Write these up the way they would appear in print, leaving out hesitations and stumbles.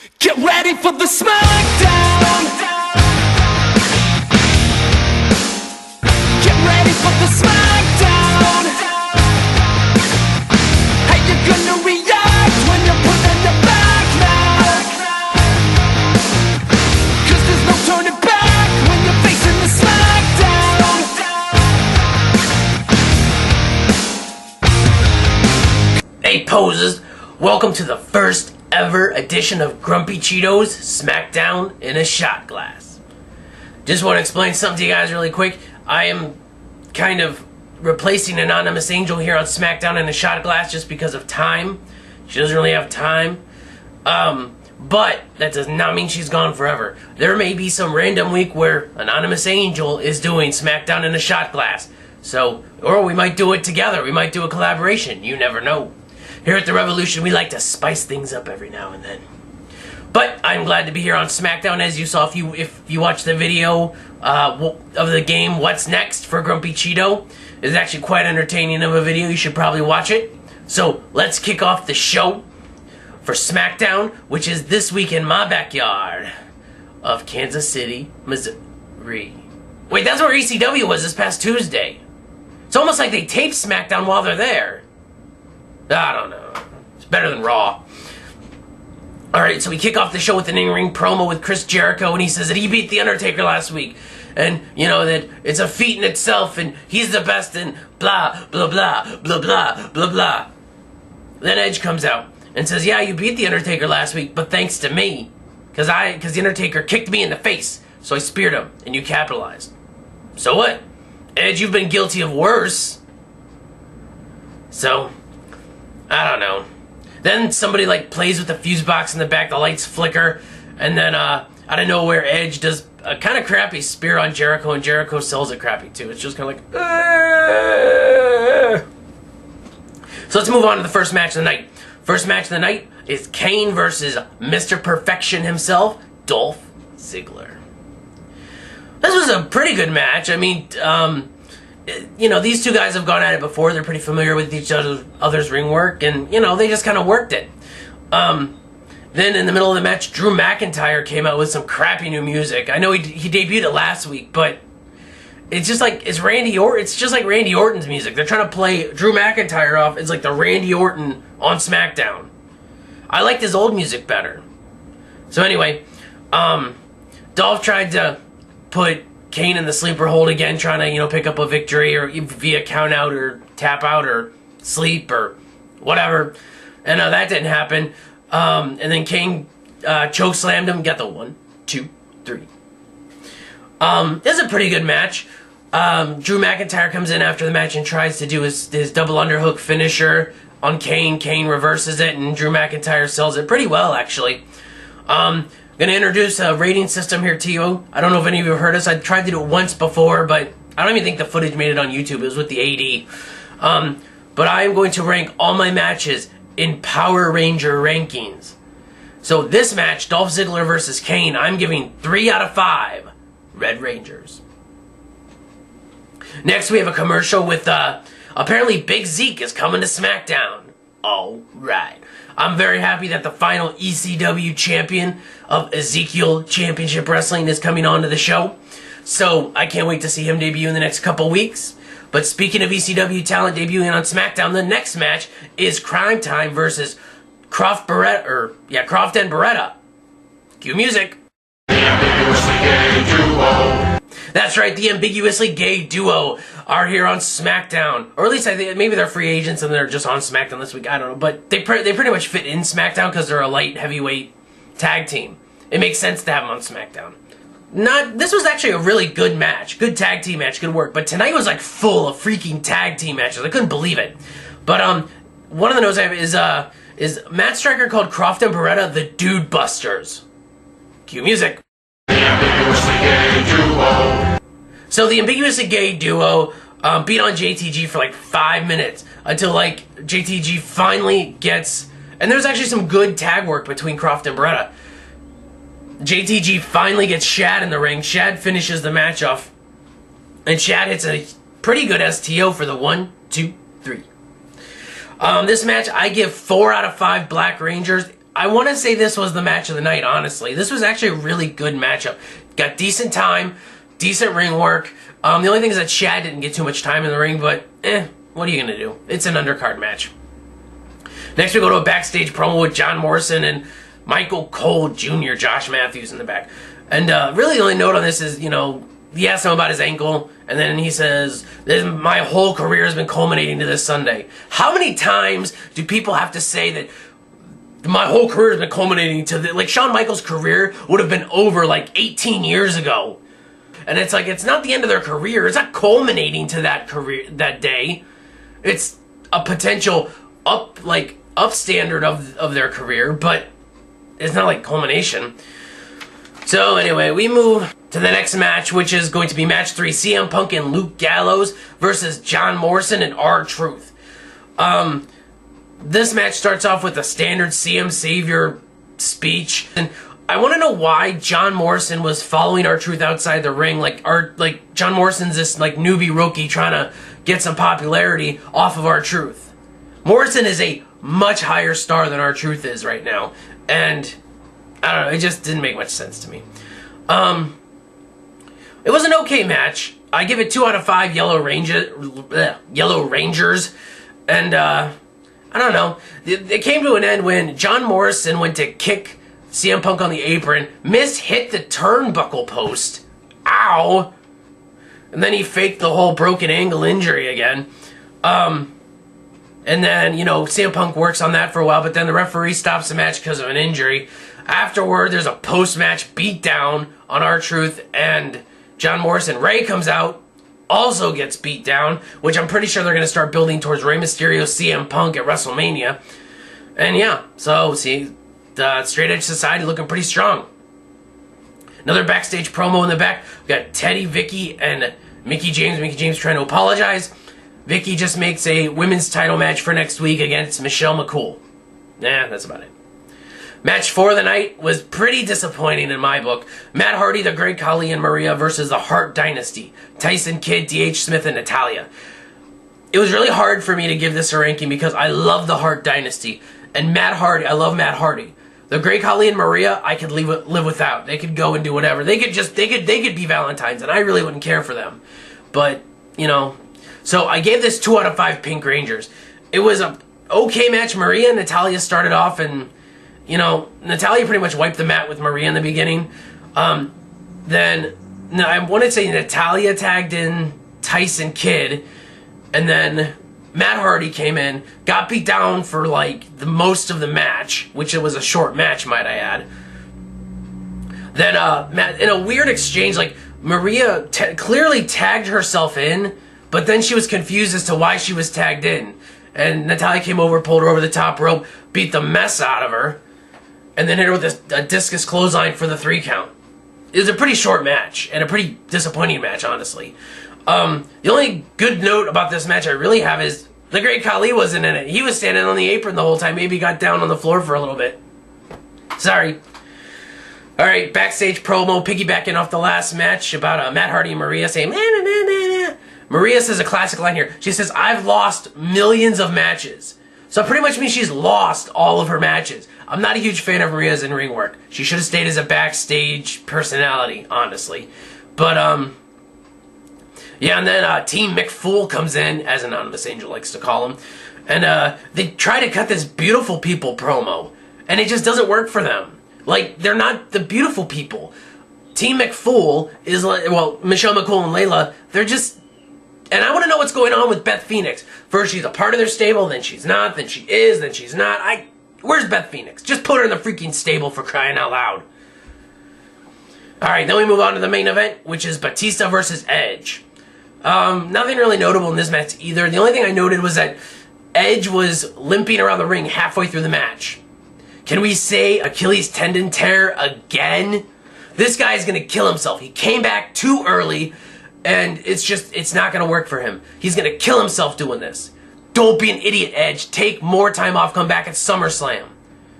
Get ready for the Smackdown! Get ready for the Smackdown! How you gonna react when you're put in the back now? Cause there's no turning back when you're facing the Smackdown! Hey posers, welcome to the first ever edition of Grumpy Cheeto's Smackdown in a Shot Glass. Just want to explain something to you guys really quick. I am kind of replacing Anonymous Angel here on Smackdown in a Shot Glass just because of time. She doesn't really have time. But that does not mean she's gone forever. There may be some random week where Anonymous Angel is doing Smackdown in a Shot Glass. So, or we might do it together. We might do a collaboration. You never know. Here at The Revolution, we like to spice things up every now and then. But I'm glad to be here on Smackdown. As you saw, if you watched the video of the game, What's Next for Grumpy Cheeto, it's actually quite entertaining of a video. You should probably watch it. So let's kick off the show for Smackdown, which is this week in my backyard of Kansas City, Missouri. Wait, that's where ECW was this past Tuesday. It's almost like they taped Smackdown while they're there. I don't know. It's better than Raw. Alright, so we kick off the show with an in-ring promo with Chris Jericho, and he says that he beat The Undertaker last week. And, you know, that it's a feat in itself, and he's the best, and blah, blah, blah, blah, blah, blah, blah. Then Edge comes out and says, yeah, you beat The Undertaker last week, but thanks to me. Because The Undertaker kicked me in the face, so I speared him, and you capitalized. So what? Edge, you've been guilty of worse. So, I don't know. Then somebody like plays with the fuse box in the back, the lights flicker, and then out of nowhere Edge does a kind of crappy spear on Jericho, and Jericho sells it crappy too. It's just kind of like, So let's move on to the first match of the night. First match of the night is Kane versus Mr. Perfection himself, Dolph Ziggler. This was a pretty good match. I mean, you know, these two guys have gone at it before. They're pretty familiar with each other's ring work, and, you know, they just kind of worked it. Then in the middle of the match, Drew McIntyre came out with some crappy new music. I know he debuted it last week, but it's just like, it's just like Randy Orton's music. They're trying to play Drew McIntyre off as like the Randy Orton on SmackDown. I liked his old music better. So anyway, Dolph tried to put Kane in the sleeper hold again, trying to, you know, pick up a victory or via count out or tap out or sleep or whatever. And that didn't happen. And then Kane choke slammed him, got the 1, 2, 3. This is a pretty good match. Drew McIntyre comes in after the match and tries to do his double underhook finisher on Kane. Kane reverses it, and Drew McIntyre sells it pretty well, actually. Going to introduce a rating system here to you. I don't know if any of you have heard this. I tried to do it once before, but I don't even think the footage made it on YouTube. It was with the AD. But I am going to rank all my matches in Power Ranger rankings. So this match, Dolph Ziggler versus Kane, I'm giving 3 out of 5 Red Rangers. Next, we have a commercial with, apparently Big Zeke is coming to SmackDown. Alright. I'm very happy that the final ECW champion of Ezekiel Championship Wrestling is coming on to the show. So I can't wait to see him debut in the next couple weeks. But speaking of ECW talent debuting on SmackDown, the next match is Cryme Tyme versus Croft and Barretta. Cue music. The ambiguously gay duo. That's right, the ambiguously gay duo are here on SmackDown. Or at least I think maybe they're free agents and they're just on SmackDown this week. I don't know. But they pretty much fit in SmackDown because they're a light heavyweight tag team. It makes sense to have them on SmackDown. This was actually a really good match. Good tag team match. Good work. But tonight was like full of freaking tag team matches. I couldn't believe it. But one of the notes I have is Matt Striker called Croft and Barretta the Dude Busters. Cue music. The ambiguously gay duo. So the ambiguously gay duo beat on JTG for like 5 minutes until like JTG finally gets, and there's actually some good tag work between Croft and Barretta. JTG finally gets Shad in the ring. Shad finishes the match off, and Shad hits a pretty good STO for the 1, 2, 3. This match I give 4 out of 5 Black Rangers. I want to say this was the match of the night, honestly. This was actually a really good matchup. Got decent time, decent ring work. The only thing is that Shad didn't get too much time in the ring, but what are you going to do? It's an undercard match. Next, we go to a backstage promo with John Morrison and Michael Cole Jr., Josh Matthews in the back. And really the only note on this is, you know, he asked him about his ankle, and then he says, my whole career has been culminating to this Sunday. How many times do people have to say that my whole career has been culminating to the... Like, Shawn Michaels' career would have been over, like, 18 years ago. And it's like, it's not the end of their career. It's not culminating to that career, that day. It's a potential up standard of their career, but it's not like culmination. So anyway, we move to the next match, which is going to be match 3, CM Punk and Luke Gallows versus John Morrison and R-Truth. This match starts off with a standard CM Savior speech, and I want to know why John Morrison was following R-Truth outside the ring. Like John Morrison's this like newbie rookie trying to get some popularity off of R-Truth. Morrison is a much higher star than R-Truth is right now, and I don't know, it just didn't make much sense to me. It was an okay match. I give it 2 out of 5 Yellow Rangers, and I don't know. It came to an end when John Morrison went to kick CM Punk on the apron, hit the turnbuckle post. Ow! And then he faked the whole broken ankle injury again. And then, you know, CM Punk works on that for a while, but then the referee stops the match because of an injury. Afterward, there's a post-match beatdown on R-Truth, and John Morrison. Ray comes out, also gets beat down, which I'm pretty sure they're going to start building towards Rey Mysterio, CM Punk at WrestleMania. And yeah, so see, the Straight Edge Society looking pretty strong. Another backstage promo in the back. We got Teddy, Vickie, and Mickie James. Mickie James trying to apologize. Vickie just makes a women's title match for next week against Michelle McCool. Nah, that's about it. Match 4 of the night was pretty disappointing in my book. Matt Hardy, the Great Khali, and Maria versus the Hart Dynasty. Tyson Kidd, D.H. Smith, and Natalya. It was really hard for me to give this a ranking because I love the Hart Dynasty. And Matt Hardy, I love Matt Hardy. The Great Khali and Maria, I could live without. They could go and do whatever. They could be Valentines, and I really wouldn't care for them. But, you know, so I gave this 2 out of 5 Pink Rangers. It was a okay match. Maria and Natalya started off, and you know, Natalya pretty much wiped the mat with Maria in the beginning. Then I want to say Natalya tagged in Tyson Kidd, and then Matt Hardy came in, got beat down for like the most of the match, which it was a short match, might I add. Then Matt, in a weird exchange, like Maria clearly tagged herself in, but then she was confused as to why she was tagged in. And Natalya came over, pulled her over the top rope, beat the mess out of her, and then hit her with a discus clothesline for the 3 count. It was a pretty short match, and a pretty disappointing match, honestly. The only good note about this match I really have is the Great Khali wasn't in it. He was standing on the apron the whole time. Maybe got down on the floor for a little bit. Sorry. Alright, backstage promo, piggybacking off the last match about Matt Hardy and Maria saying, nah, nah, nah, nah, nah. Maria says a classic line here. She says, I've lost millions of matches. So it pretty much means she's lost all of her matches. I'm not a huge fan of Maria's in-ring work. She should have stayed as a backstage personality, honestly. But, yeah, and then Team McFool comes in, as Anonymous Angel likes to call him. And they try to cut this beautiful people promo. And it just doesn't work for them. Like, they're not the beautiful people. Team McFool is like, well, Michelle McCool and Layla, they're just... And I want to know what's going on with Beth Phoenix. First she's a part of their stable, then she's not, then she is, then she's not. Where's Beth Phoenix? Just put her in the freaking stable, for crying out loud. Alright, then we move on to the main event, which is Batista versus Edge. Nothing really notable in this match either. The only thing I noted was that Edge was limping around the ring halfway through the match. Can we say Achilles tendon tear again? This guy's gonna kill himself. He came back too early, and it's not gonna work for him. He's gonna kill himself doing this. Don't be an idiot, Edge. Take more time off, come back at SummerSlam.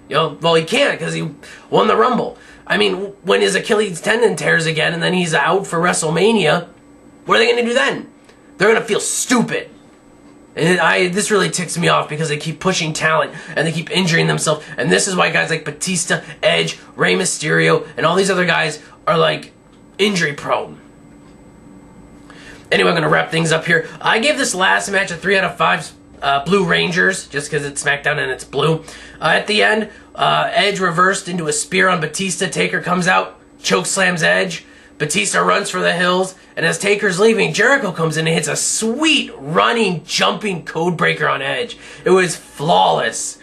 You know, well, he can't because he won the Rumble. I mean, when his Achilles tendon tears again and then he's out for WrestleMania, what are they gonna do then? They're gonna feel stupid. And this really ticks me off because they keep pushing talent and they keep injuring themselves. And this is why guys like Batista, Edge, Rey Mysterio, and all these other guys are like injury prone. Anyway, I'm going to wrap things up here. I gave this last match a 3 out of 5 Blue Rangers just because it's SmackDown and it's blue. At the end, Edge reversed into a spear on Batista. Taker comes out, choke slams Edge. Batista runs for the hills, and as Taker's leaving, Jericho comes in and hits a sweet running, jumping codebreaker on Edge. It was flawless.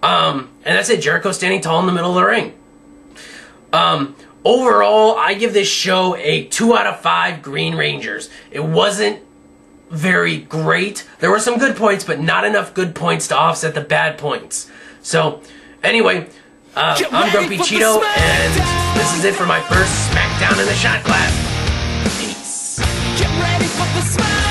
And that's it. Jericho standing tall in the middle of the ring. Overall, I give this show a 2 out of 5 Green Rangers. It wasn't very great. There were some good points, but not enough good points to offset the bad points. So, anyway, I'm Grumpy Cheeto, and this is it for my first Smackdown in the Shot Glass. Peace. Get ready for the smack.